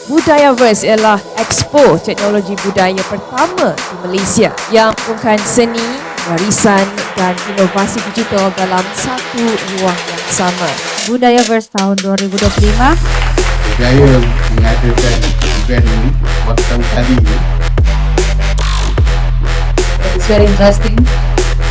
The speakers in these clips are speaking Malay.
Budayaverse ialah expo teknologi budaya pertama di Malaysia yang menggabungkan seni, warisan dan inovasi digital dalam satu ruang yang sama. Budayaverse tahun 2025 berjaya mengadakan event ini pertama kali ini. It's very interesting.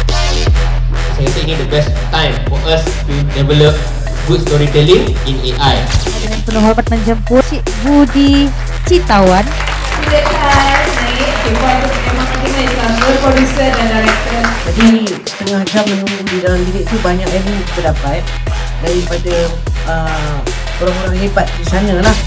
Saya rasa ini the best time for us to develop good storytelling in AI. Dengan penuh hormat menjemput Cik Budi Citawan. Silakan naik K-pop memang kena dipanggil producer dan director. Jadi setengah jam menunggu di dalam bilik tu banyak ilmu kita dapat daripada orang-orang hebat di sana lah.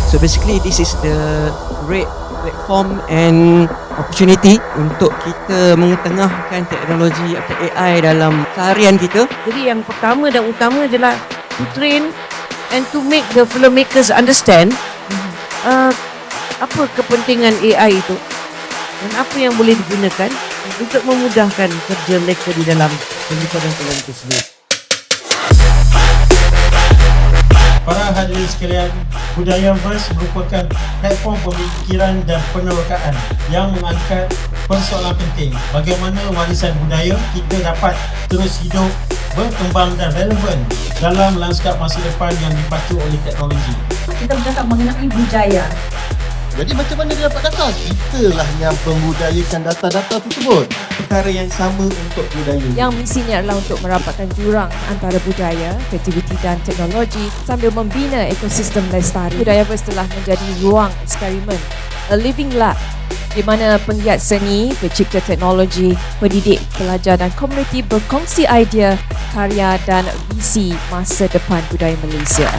So basically this is the great platform and opportunity untuk kita mengetengahkan teknologi atau AI dalam keseharian kita. Jadi yang pertama dan utama adalah to train and to make the filmmakers understand apa kepentingan AI itu dan apa yang boleh digunakan untuk memudahkan kerja mereka di dalam pembuatan film itu sendiri. Para hadirin sekalian, Budayaverse merupakan platform pemikiran dan penerokaan yang mengangkat persoalan penting bagaimana warisan budaya kita dapat terus hidup, berkembang dan relevan dalam lanskap masa depan yang dipatu oleh teknologi. Kita bercakap mengenai budaya. Jadi macam mana dia dapat data? Kitalah yang membudayakan data-data tersebut. Perkara yang sama untuk budaya. Yang misinya adalah untuk merapatkan jurang antara budaya, kreativiti dan teknologi sambil membina ekosistem lestari. Budayaverse telah menjadi ruang eksperimen, a living lab di mana penggiat seni, pencipta teknologi, pendidik, pelajar dan komuniti berkongsi idea, karya dan visi masa depan budaya Malaysia.